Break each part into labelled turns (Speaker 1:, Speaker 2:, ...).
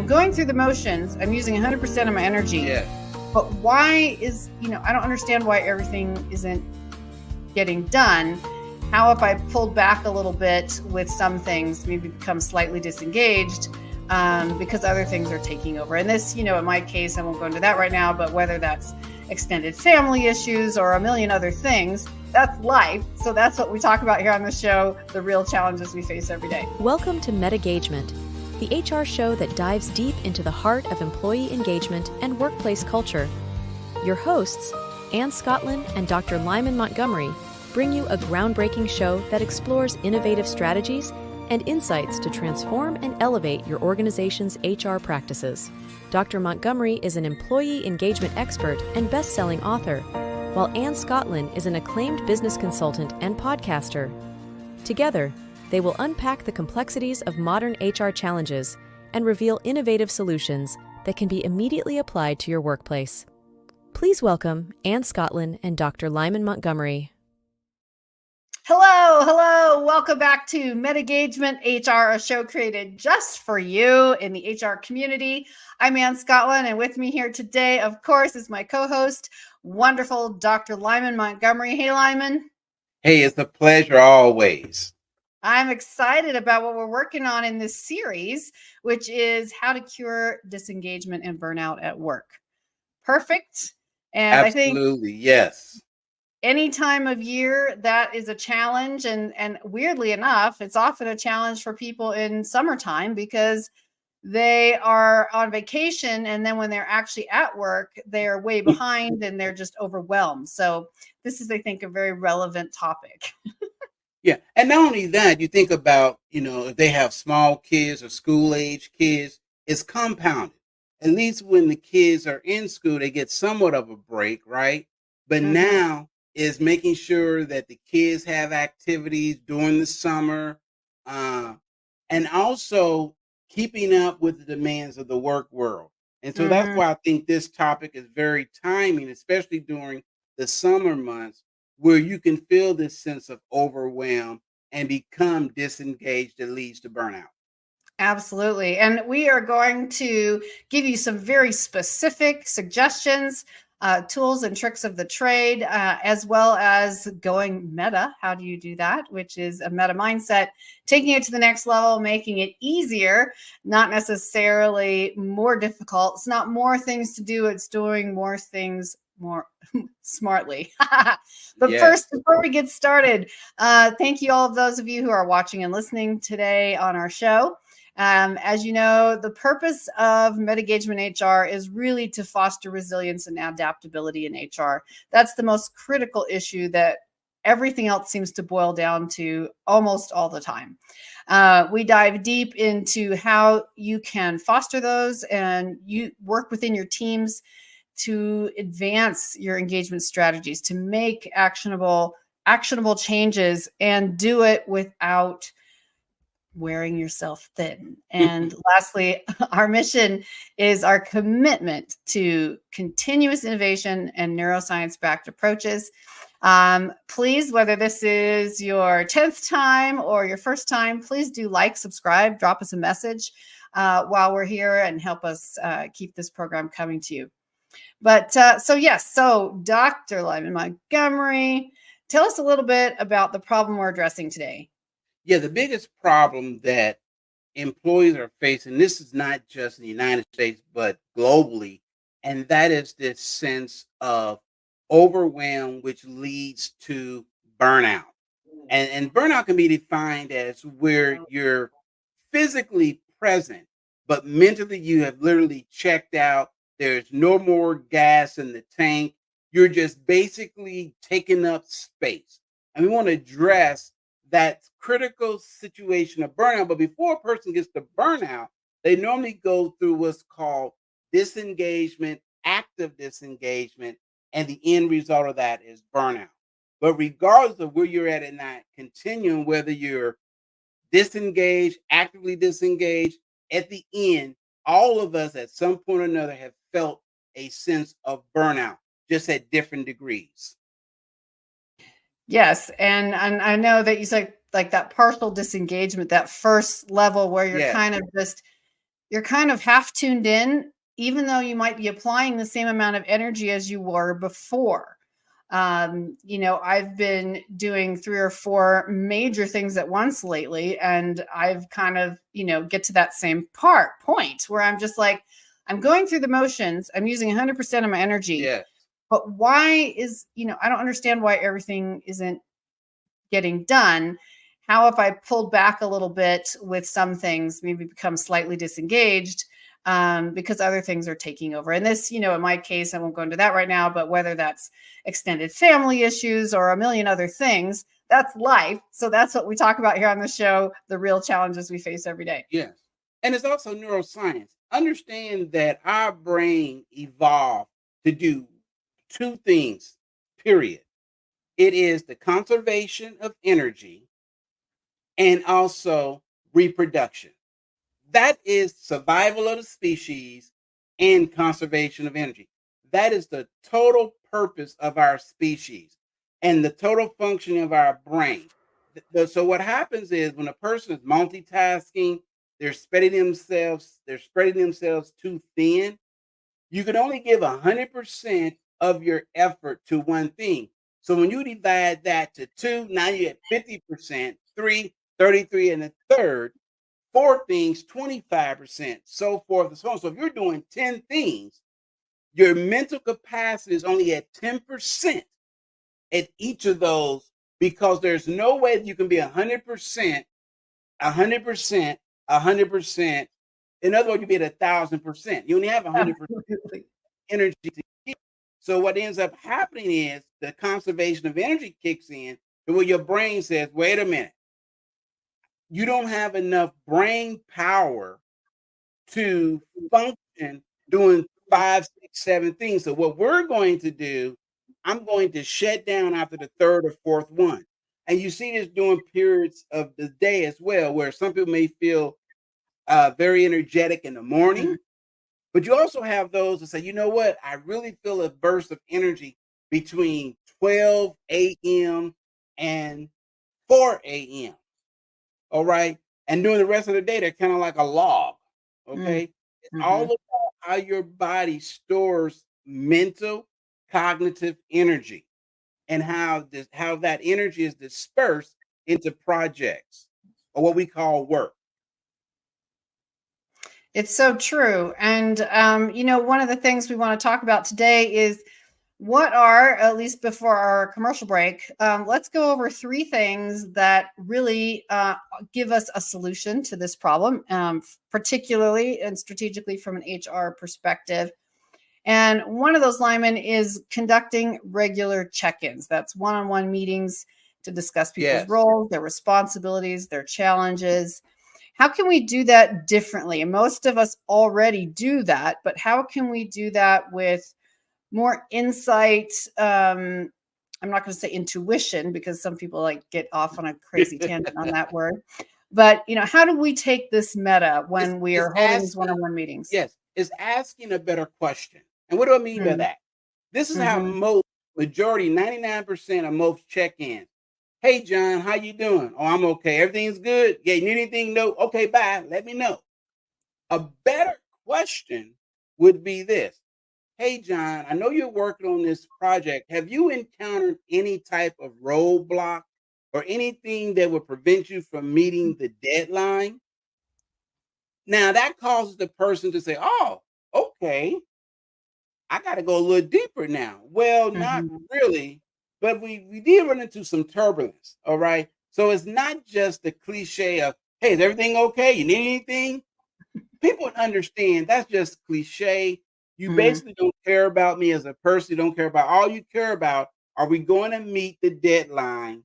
Speaker 1: I'm going through the motions. I'm using 100% of my energy.
Speaker 2: Yeah.
Speaker 1: But why is, I don't understand why everything isn't getting done. How if I pulled back a little bit with some things, maybe become slightly disengaged because other things are taking over. And this, in my case, I won't go into that right now, but whether that's extended family issues or a million other things, that's life. So that's what we talk about here on the show, the real challenges we face every day.
Speaker 3: Welcome to MetaGagement, the HR show that dives deep into the heart of employee engagement and workplace culture. Your hosts, Ann Scottlin and Dr. Lyman Montgomery, bring you a groundbreaking show that explores innovative strategies and insights to transform and elevate your organization's HR practices. Dr. Montgomery is an employee engagement expert and best-selling author, while Ann Scottlin is an acclaimed business consultant and podcaster. Together, they will unpack the complexities of modern HR challenges and reveal innovative solutions that can be immediately applied to your workplace. Please welcome Ann Scottlin and Dr. Lyman Montgomery.
Speaker 1: Hello. Welcome back to MetaGagement-HR, a show created just for you in the HR community. I'm Ann Scottlin, and with me here today, of course, is my co-host, wonderful Dr. Lyman Montgomery. Hey, Lyman.
Speaker 2: Hey, it's a pleasure always.
Speaker 1: I'm excited about what we're working on in this series, which is how to cure disengagement and burnout at work. Perfect. And
Speaker 2: Absolutely,
Speaker 1: I think
Speaker 2: yes.
Speaker 1: any time of year that is a challenge, and weirdly enough, it's often a challenge for people in summertime because they are on vacation, and then when they're actually at work, they're way behind and they're just overwhelmed. So this is, I think, a very relevant topic.
Speaker 2: Yeah, and not only that, you think about, if they have small kids or school-age kids, it's compounded. At least when the kids are in school, they get somewhat of a break, right? But now is making sure that the kids have activities during the summer, and also keeping up with the demands of the work world. And so that's why I think this topic is very timing, especially during the summer months, where you can feel this sense of overwhelm and become disengaged that leads to burnout.
Speaker 1: Absolutely. And we are going to give you some very specific suggestions, tools and tricks of the trade, as well as going meta. How do you do that? Which is a meta mindset, taking it to the next level, making it easier, not necessarily more difficult. It's not more things to do. It's doing more things more smartly. But
Speaker 2: Yes.
Speaker 1: First, before we get started, thank you all of those of you who are watching and listening today on our show. As you know, the purpose of MetaGagement-HR is really to foster resilience and adaptability in HR. That's the most critical issue that everything else seems to boil down to almost all the time. We dive deep into how you can foster those and you work within your teams to advance your engagement strategies, to make actionable changes and do it without wearing yourself thin. And lastly, our mission is our commitment to continuous innovation and neuroscience-backed approaches. Please, whether this is your 10th time or your first time, please do like, subscribe, drop us a message while we're here and help us keep this program coming to you. But so Dr. Lyman Montgomery, tell us a little bit about the problem we're addressing today.
Speaker 2: Yeah, the biggest problem that employees are facing, this is not just in the United States, but globally, and that is this sense of overwhelm, which leads to burnout. And burnout can be defined as where you're physically present, but mentally you have literally checked out. There's no more gas in the tank. You're just basically taking up space. And we want to address that critical situation of burnout. But before a person gets to burnout, they normally go through what's called disengagement, active disengagement, and the end result of that is burnout. But regardless of where you're at in that continuum, whether you're disengaged, actively disengaged, at the end, all of us at some point or another have felt a sense of burnout, just at different degrees.
Speaker 1: Yes, and I know that you said like that partial disengagement, that first level where you're
Speaker 2: Yes.
Speaker 1: kind of just you're kind of half tuned in, even though you might be applying the same amount of energy as you were before. I've been doing 3 or 4 major things at once lately, and I've kind of, get to that same point where I'm just like, I'm going through the motions. I'm using 100% of my energy.
Speaker 2: Yeah.
Speaker 1: But why is, I don't understand why everything isn't getting done. How if I pulled back a little bit with some things, maybe become slightly disengaged because other things are taking over? And this, in my case, I won't go into that right now, but whether that's extended family issues or a million other things, that's life. So that's what we talk about here on the show, the real challenges we face every day.
Speaker 2: Yes. And it's also neuroscience. Understand that our brain evolved to do 2 things, period. It is the conservation of energy and also reproduction. That is survival of the species and conservation of energy. That is the total purpose of our species and the total functioning of our brain. So what happens is when a person is multitasking, they're spreading themselves too thin. You can only give 100% of your effort to one thing. So when you divide that to 2, now you have 50%, 3, 33, and a third, 4 things, 25%, so forth and so on. So if you're doing 10 things, your mental capacity is only at 10% at each of those, because there's no way that you can be 100%, 100%, 100%. In other words, you be at 1,000%. You only have 100% energy to give. So what ends up happening is the conservation of energy kicks in, and where your brain says, wait a minute, you don't have enough brain power to function doing 5, 6, 7 things. So what we're going to do, I'm going to shut down after the 3rd or 4th one. And you see this during periods of the day as well, where some people may feel very energetic in the morning, but you also have those that say, you know what, I really feel a burst of energy between 12 a.m. and 4 a.m. All right. And during the rest of the day, they're kind of like a log. Okay. It's all about how your body stores mental, cognitive energy, and how that energy is dispersed into projects or what we call work.
Speaker 1: It's so true. And, one of the things we want to talk about today is what are, at least before our commercial break, let's go over 3 things that really give us a solution to this problem, particularly and strategically from an HR perspective. And one of those, Lyman, is conducting regular check-ins. That's one-on-one meetings to discuss people's roles, their responsibilities, their challenges. How can we do that differently? And most of us already do that, but how can we do that with more insight? I'm not going to say intuition, because some people get off on a crazy tangent on that word. But, how do we take this meta when we are holding these one-on-one meetings?
Speaker 2: Yes, it's asking a better question. And what do I mean by that? This is how majority, 99% of most check-ins. Hey, John, how you doing? Oh, I'm okay. Everything's good. Yeah, you need anything? No. Okay, bye. Let me know. A better question would be this. Hey, John, I know you're working on this project. Have you encountered any type of roadblock or anything that would prevent you from meeting the deadline? Now, that causes the person to say, oh, okay, I got to go a little deeper now. Well, not really, but we did run into some turbulence. All right. So it's not just the cliche of, hey, is everything okay? You need anything? People understand that's just cliche. You basically don't care about me as a person. You don't care about, all you care about, are we going to meet the deadline?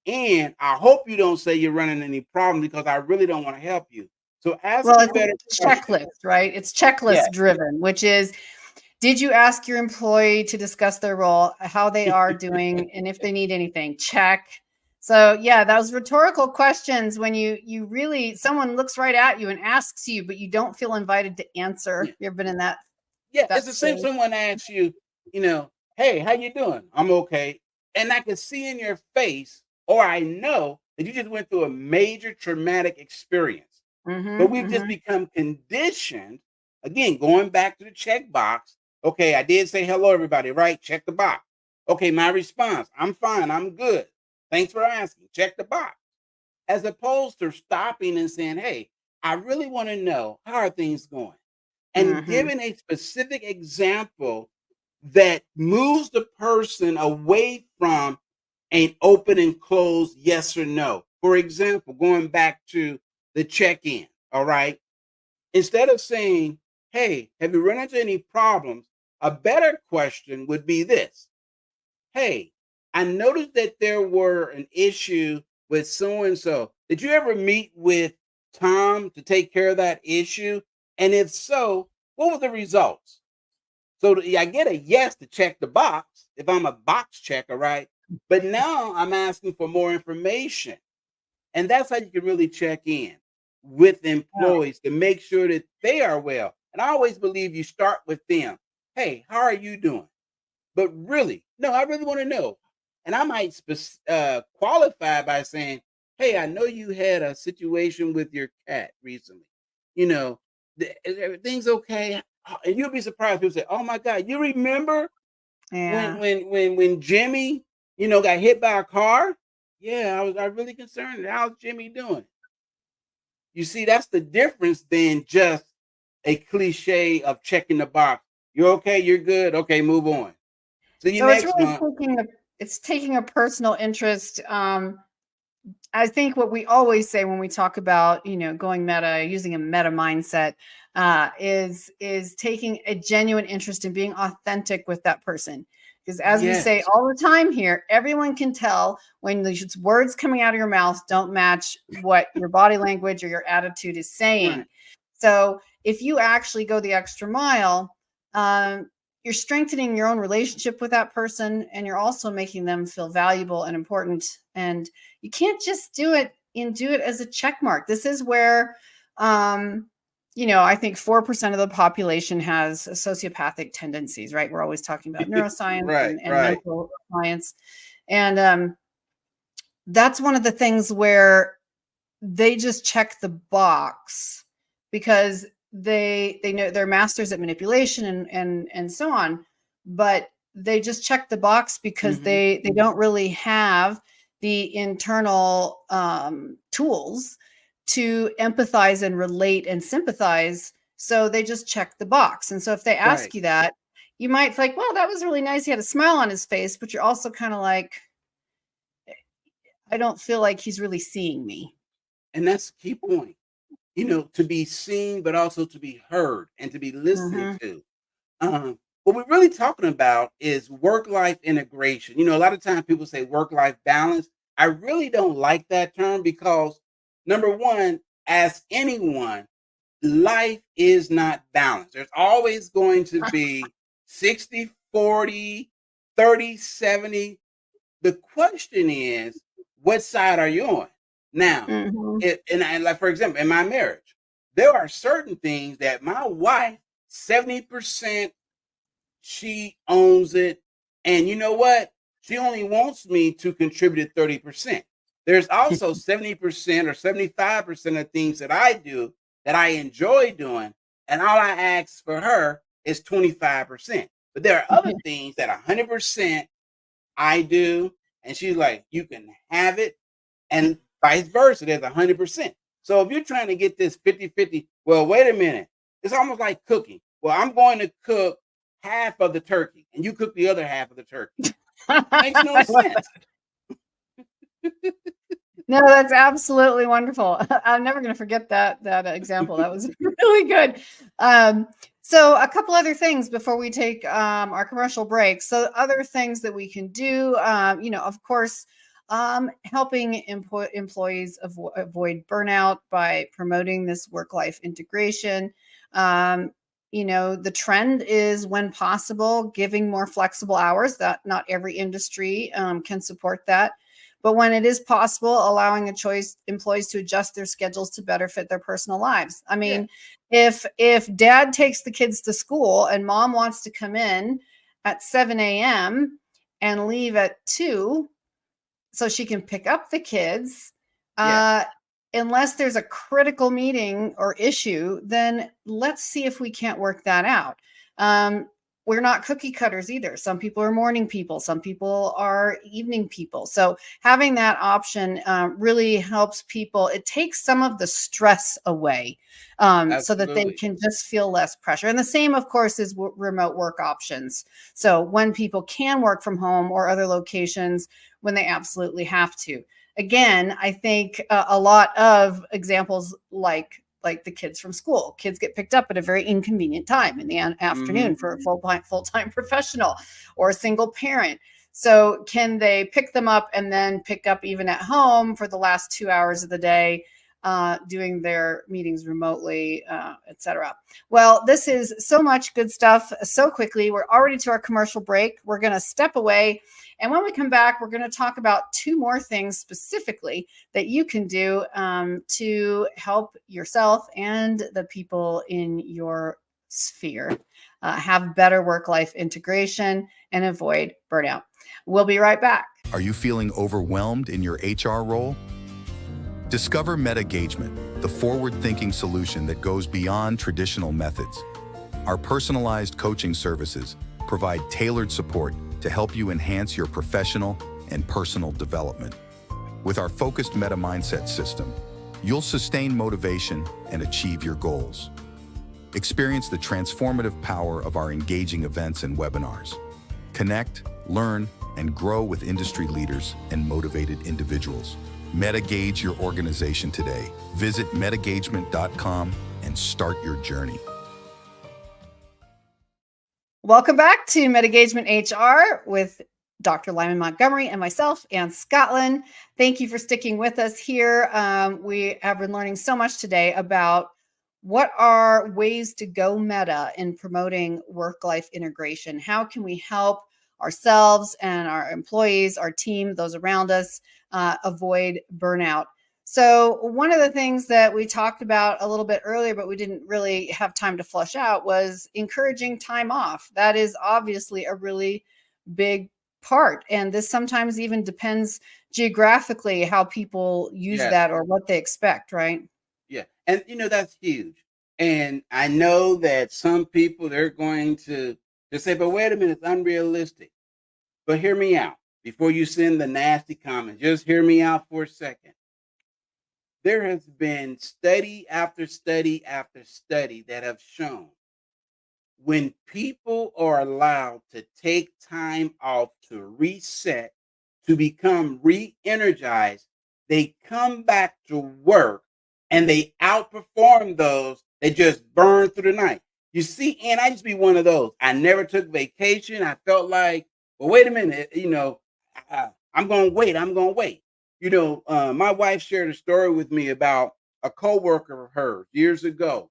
Speaker 2: And I hope you don't say you're running any problems, because I really don't want to help you. So ask a better
Speaker 1: checklist, right? It's checklist driven, which is, did you ask your employee to discuss their role, how they are doing, and if they need anything? Check. So those rhetorical questions, when you really, someone looks right at you and asks you, but you don't feel invited to answer. You ever been in that?
Speaker 2: Yeah, it's the same. Someone asks you, hey, how you doing? I'm okay. And I can see in your face, or I know that you just went through a major traumatic experience. But we've just become conditioned, again, going back to the checkbox. Okay, I did say hello, everybody, right? Check the box. Okay, my response, I'm fine, I'm good. Thanks for asking. Check the box. As opposed to stopping and saying, hey, I really want to know, how are things going? And giving a specific example that moves the person away from an open and closed yes or no. For example, going back to the check-in, all right? Instead of saying, hey, have you run into any problems? A better question would be this. Hey, I noticed that there were an issue with so and so. Did you ever meet with Tom to take care of that issue? And if so, what were the results? So I get a yes to check the box if I'm a box checker, right? But now I'm asking for more information. And that's how you can really check in with employees to make sure that they are well. And I always believe you start with them. Hey, how are you doing? But really, no, I really want to know. And I might qualify by saying, hey, I know you had a situation with your cat recently. You know, is everything's okay? And you'll be surprised. People say, oh my God, you remember when Jimmy, got hit by a car? Yeah, I was really concerned. How's Jimmy doing? You see, that's the difference than just a cliche of checking the box. You're okay, you're good. Okay, move on. So
Speaker 1: it's really taking a personal interest. I think what we always say when we talk about, going meta, using a meta mindset, is taking a genuine interest in being authentic with that person. Because as we say all the time here, everyone can tell when the words coming out of your mouth don't match what your body language or your attitude is saying. Right. So if you actually go the extra mile, you're strengthening your own relationship with that person, and you're also making them feel valuable and important. And you can't just do it as a check mark. This is where, I think 4% of the population has sociopathic tendencies, right? We're always talking about neuroscience and mental science. And that's one of the things where they just check the box because they know they're masters at manipulation and so on, but they just check the box because they don't really have the internal tools to empathize and relate and sympathize. So they just check the box. And so if they ask you that, you might think, well, that was really nice. He had a smile on his face, but you're also kind of like, I don't feel like he's really seeing me.
Speaker 2: And that's the key point, to be seen, but also to be heard and to be listened to. What we're really talking about is work-life integration. A lot of times people say work-life balance. I really don't like that term because, number one, as anyone, life is not balanced. There's always going to be 60, 40, 30, 70. The question is, what side are you on? Now, like, for example, in my marriage, there are certain things that my wife, 70%, she owns it. And you know what? She only wants me to contribute 30%. There's also 70% or 75% of things that I do that I enjoy doing. And all I ask for her is 25%. But there are other things that 100% I do. And she's like, you can have it. And vice versa, there's 100%. So if you're trying to get this 50-50, well, wait a minute. It's almost like cooking. Well, I'm going to cook half of the turkey and you cook the other half of the turkey. Makes no sense.
Speaker 1: No, that's absolutely wonderful. I'm never going to forget that example. That was really good. So a couple other things before we take our commercial break. So other things that we can do, of course, helping employees avoid burnout by promoting this work-life integration. The trend is, when possible, giving more flexible hours. That not every industry can support that. But when it is possible, allowing employees to adjust their schedules to better fit their personal lives. I mean, if dad takes the kids to school and mom wants to come in at 7 a.m. and leave at 2 so she can pick up the kids, unless there's a critical meeting or issue, then let's see if we can't work that out. We're not cookie cutters either. Some people are morning people. Some people are evening people. So having that option really helps people. It takes some of the stress away so that they can just feel less pressure. And the same, of course, is remote work options. So when people can work from home or other locations when they absolutely have to. Again, I think a lot of examples like the kids from school. Kids get picked up at a very inconvenient time in the afternoon for a full-time professional or a single parent. So can they pick them up and then pick up even at home for the last 2 hours of the day, doing their meetings remotely, et cetera? Well, this is so much good stuff so quickly. We're already to our commercial break. We're going to step away. And when we come back, we're going to talk about 2 more things specifically that you can do to help yourself and the people in your sphere have better work-life integration and avoid burnout. We'll be right back.
Speaker 4: Are you feeling overwhelmed in your HR role? Discover MetaGagement, the forward-thinking solution that goes beyond traditional methods. Our personalized coaching services provide tailored support to help you enhance your professional and personal development. With our focused meta mindset system, you'll sustain motivation and achieve your goals. Experience the transformative power of our engaging events and webinars. Connect, learn, and grow with industry leaders and motivated individuals. MetaGage your organization today. Visit metagagement.com and start your journey.
Speaker 1: Welcome back to MetaGagement-HR with Dr. Lyman Montgomery and myself, Ann Scottlin. Thank you for sticking with us here. We have been learning so much today about what are ways to go meta in promoting work-life integration. How can we help ourselves and our employees, our team, those around us, avoid burnout? So one of the things that we talked about a little bit earlier, but we didn't really have time to flush out, was encouraging time off. That is obviously a really big part. And this sometimes even depends geographically how people use that or what they expect, right?
Speaker 2: Yeah. And, that's huge. And I know that some people, they're going to say, but wait a minute, it's unrealistic. But hear me out. Before you send the nasty comments, just hear me out for a second. There has been study after study after study that have shown when people are allowed to take time off to reset, to become re-energized, they come back to work and they outperform those that just burn through the night. You see, and I just be one of those. I never took vacation. I felt like, well, wait a minute, I'm going to wait. My wife shared a story with me about a coworker of hers years ago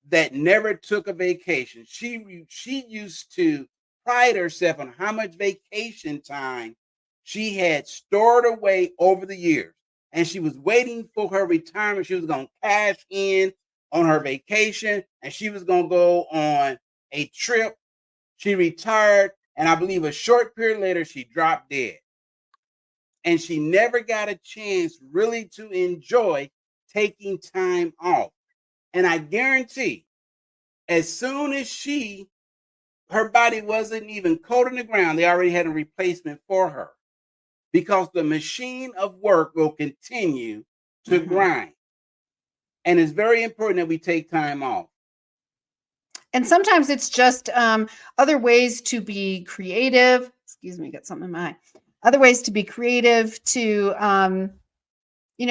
Speaker 2: that never took a vacation. She used to pride herself on how much vacation time she had stored away over the years. And she was waiting for her retirement. She was going to cash in on her vacation and she was going to go on a trip. She retired. And I believe a short period later, she dropped dead. And she never got a chance really to enjoy taking time off. And I guarantee, as soon as her body wasn't even cold on the ground, they already had a replacement for her. Because the machine of work will continue to grind. And it's very important that we take time off.
Speaker 1: And sometimes it's just other ways to be creative. Excuse me, got something in my eye. Other ways to be creative, to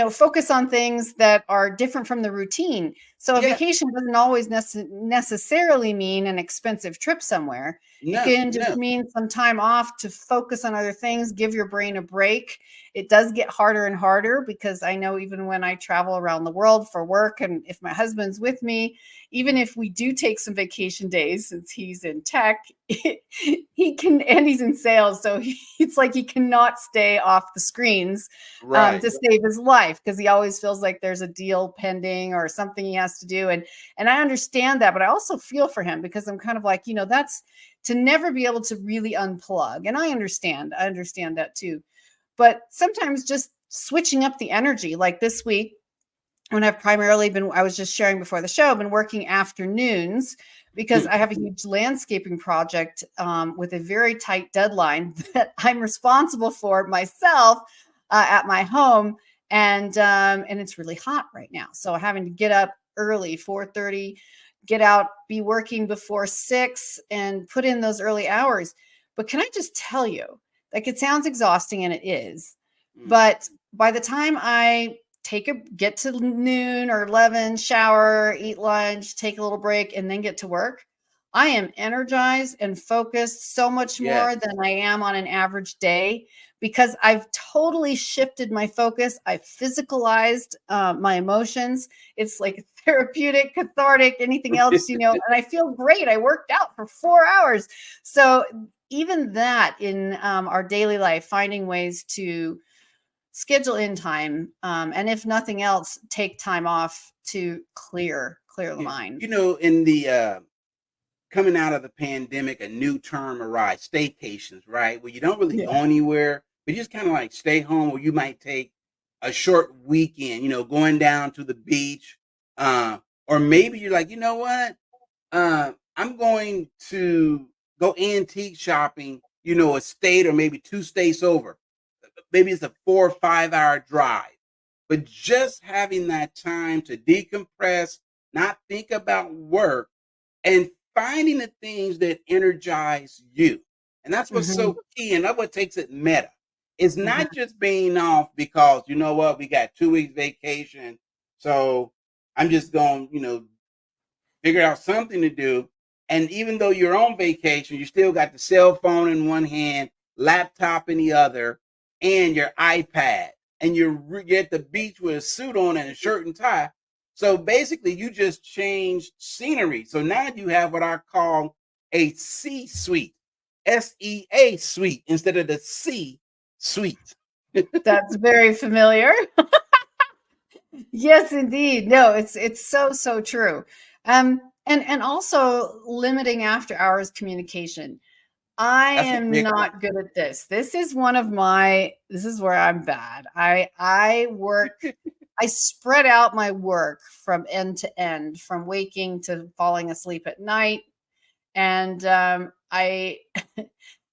Speaker 1: focus on things that are different from the routine. So a vacation doesn't always necessarily mean an expensive trip somewhere. It can just mean some time off to focus on other things, give your brain a break. It does get harder and harder because I know even when I travel around the world for work, and if my husband's with me, even if we do take some vacation days, since he's in tech, he can, and he's in sales. So it's like he cannot stay off the screens to save his life because he always feels like there's a deal pending or something he has to do. And I understand that, but I also feel for him because I'm kind of like, that's to never be able to really unplug. And I understand that too. But sometimes just switching up the energy, like this week, when I've primarily been, I was just sharing before the show, been working afternoons because I have a huge landscaping project with a very tight deadline that I'm responsible for myself at my home. And it's really hot right now. So having to get up early, 4:30, get out, be working before 6 and put in those early hours. But can I just tell you, like, it sounds exhausting, and it is. But by the time I get to noon or 11, shower, eat lunch, take a little break, and then get to work, I am energized and focused so much more than I am on an average day, because I've totally shifted my focus. I've physicalized my emotions. It's like therapeutic, cathartic, anything else, and I feel great. I worked out for 4 hours. So even that in our daily life, finding ways to schedule in time, and if nothing else, take time off to clear the mind.
Speaker 2: In the coming out of the pandemic, a new term arrived: staycations, right? Where you don't really go anywhere, but you just kind of like stay home, or you might take a short weekend, going down to the beach, or maybe you're like, you know what, I'm going to go antique shopping, a state or maybe 2 states over. Maybe it's a 4 or 5 hour drive, but just having that time to decompress, not think about work, and finding the things that energize you. And that's what's so key. And that's what takes it meta. It's not just being off because, you know what, we got 2 weeks vacation. So I'm just going, figure out something to do. And even though you're on vacation, you still got the cell phone in one hand, laptop in the other, and your iPad, and you're at the beach with a suit on and a shirt and tie. So basically, you just changed scenery. So now you have what I call a C suite, SEA suite, instead of the C suite.
Speaker 1: That's very familiar. Yes, indeed. No, it's so true. And also limiting after hours communication. I am not good at this. This is where I'm bad. I work, I spread out my work from end to end, from waking to falling asleep at night. And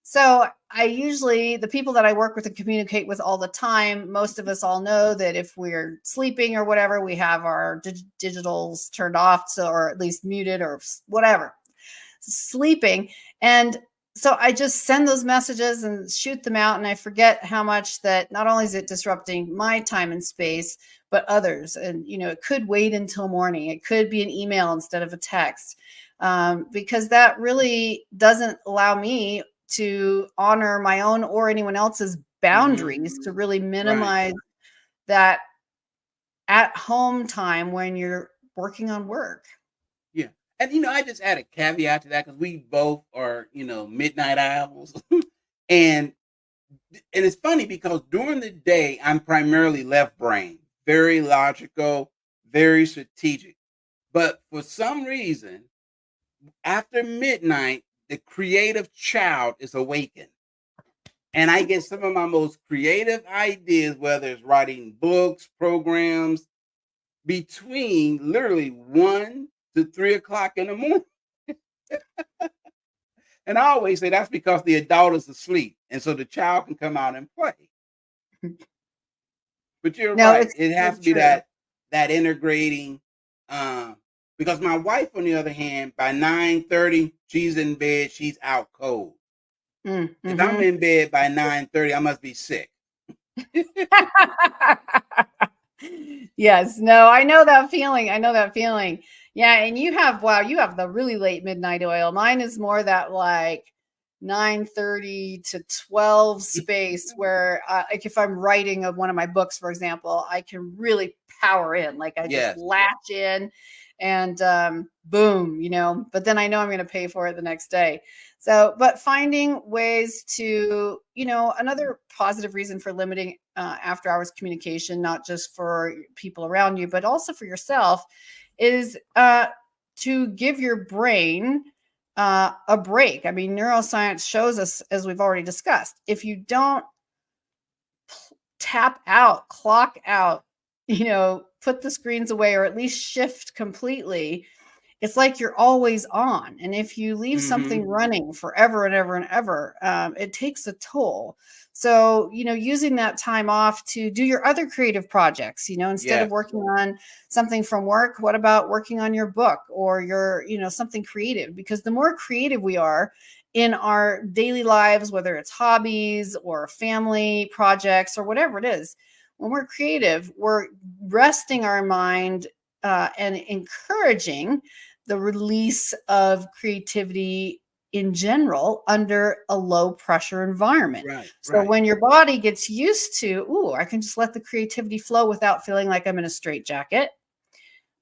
Speaker 1: so I usually, the people that I work with and communicate with all the time, most of us all know that if we're sleeping or whatever, we have our digitals turned off, or at least muted or whatever, sleeping. And so I just send those messages and shoot them out. And I forget how much that not only is it disrupting my time and space, but others. And, it could wait until morning. It could be an email instead of a text, because that really doesn't allow me to honor my own or anyone else's boundaries, to really minimize that at home time when you're working on work.
Speaker 2: Yeah. And, I just add a caveat to that, because we both are, midnight owls. and it's funny because during the day, I'm primarily left brain, very logical, very strategic. But for some reason, after midnight, the creative child is awakened. And I get some of my most creative ideas, whether it's writing books, programs, between literally 1 to 3 o'clock in the morning. And I always say that's because the adult is asleep, and so the child can come out and play. But you're right; it has to be that integrating. Because my wife, on the other hand, by 9:30, she's in bed. She's out cold. If I'm in bed by 9:30, I must be sick.
Speaker 1: Yes, no, I know that feeling. Yeah, and you have the really late midnight oil. Mine is more that like 9:30 to 12 space, where like if I'm writing one of my books, for example, I can really power in. Like I just latch in and boom, but then I know I'm going to pay for it the next day. So, but finding ways to, another positive reason for limiting after hours communication, not just for people around you, but also for yourself, is to give your brain a break. I mean, neuroscience shows us, as we've already discussed, if you don't tap out, clock out, put the screens away or at least shift completely, it's like you're always on. And if you leave something running forever and ever and ever, it takes a toll. So, using that time off to do your other creative projects, instead of working on something from work, what about working on your book or your, something creative? Because the more creative we are in our daily lives, whether it's hobbies or family projects or whatever it is, when we're creative, we're resting our mind and encouraging the release of creativity in general under a low pressure environment. So when your body gets used to, I can just let the creativity flow without feeling like I'm in a straitjacket.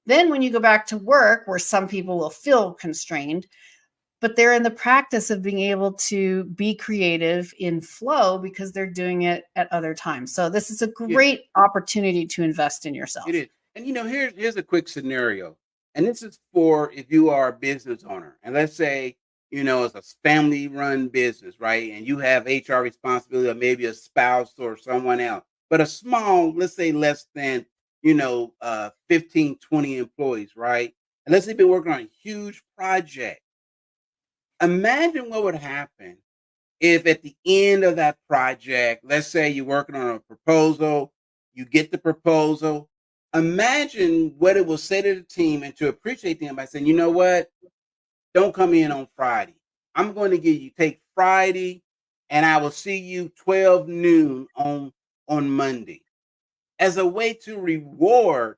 Speaker 1: Then when you go back to work, where some people will feel constrained, but they're in the practice of being able to be creative in flow because they're doing it at other times. So this is a great opportunity to invest in yourself.
Speaker 2: It is. And here's a quick scenario. And this is for if you are a business owner. And let's say, it's a family-run business, right? And you have HR responsibility, or maybe a spouse or someone else. But a small, let's say less than, 15, 20 employees, right? And let's say they've been working on a huge project. Imagine what would happen if at the end of that project, let's say you're working on a proposal, you get the proposal. Imagine what it will say to the team and to appreciate them by saying, you know what? Don't come in on Friday. I'm going to take Friday and I will see you 12 noon on Monday as a way to reward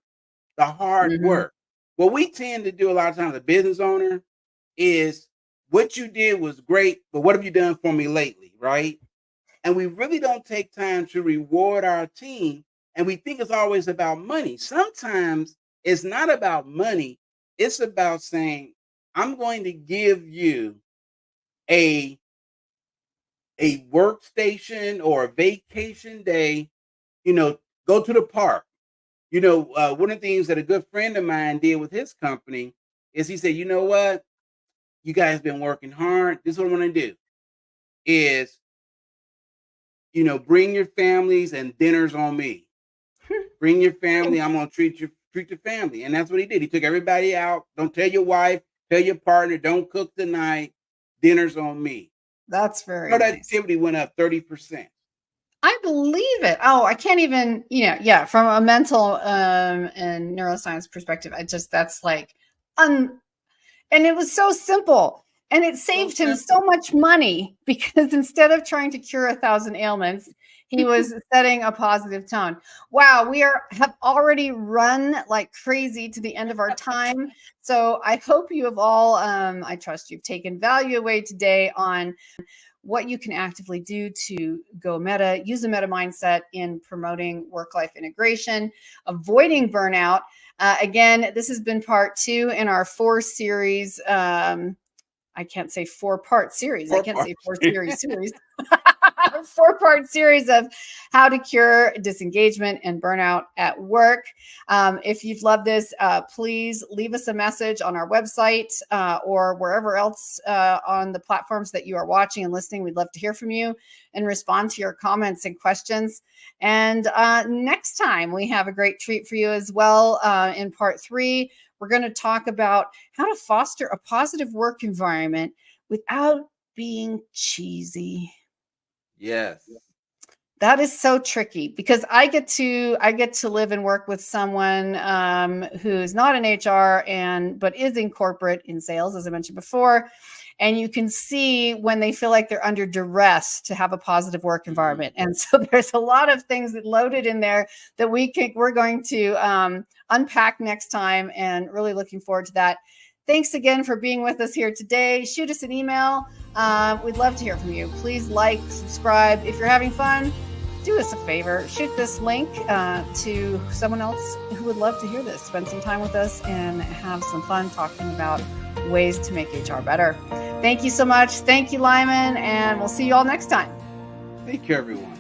Speaker 2: the hard work. What we tend to do a lot of times as a business owner is what you did was great, but what have you done for me lately, right? And we really don't take time to reward our team. And we think it's always about money. Sometimes it's not about money. It's about saying, I'm going to give you a workstation or a vacation day, go to the park. One of the things that a good friend of mine did with his company is he said, you know what? You guys have been working hard. This is what I'm going to do is, bring your families and dinners on me. Bring your family. I'm going to treat the family. And that's what he did. He took everybody out. Don't tell your wife, tell your partner, don't cook tonight. Dinner's on me.
Speaker 1: That's very nice.
Speaker 2: Productivity went up 30%.
Speaker 1: I believe it. Oh, I can't even, from a mental and neuroscience perspective, that's like, and it was so simple. And it saved him so much money because instead of trying to cure 1,000 ailments, he was setting a positive tone. Wow, we have already run like crazy to the end of our time. So I hope you have all, I trust you've taken value away today on what you can actively do to go meta, use a meta mindset in promoting work-life integration, avoiding burnout. Again, this has been part 2 in our 4-series. I can't say 4-part series. I can't say 4-series series. 4-part series of how to cure disengagement and burnout at work. If you've loved this, please leave us a message on our website or wherever else on the platforms that you are watching and listening. We'd love to hear from you and respond to your comments and questions. And next time, we have a great treat for you as well. In part 3, we're going to talk about how to foster a positive work environment without being cheesy.
Speaker 2: Yes.
Speaker 1: That is so tricky because I get to live and work with someone who's not in HR but is in corporate in sales, as I mentioned before. And you can see when they feel like they're under duress to have a positive work environment. And so there's a lot of things that loaded in there that we're going to unpack next time, and really looking forward to that. Thanks again for being with us here today. Shoot us an email. We'd love to hear from you. Please like, subscribe. If you're having fun, do us a favor. Shoot this link to someone else who would love to hear this. Spend some time with us and have some fun talking about ways to make HR better. Thank you so much. Thank you, Lyman, and we'll see you all next time.
Speaker 2: Thank you, everyone.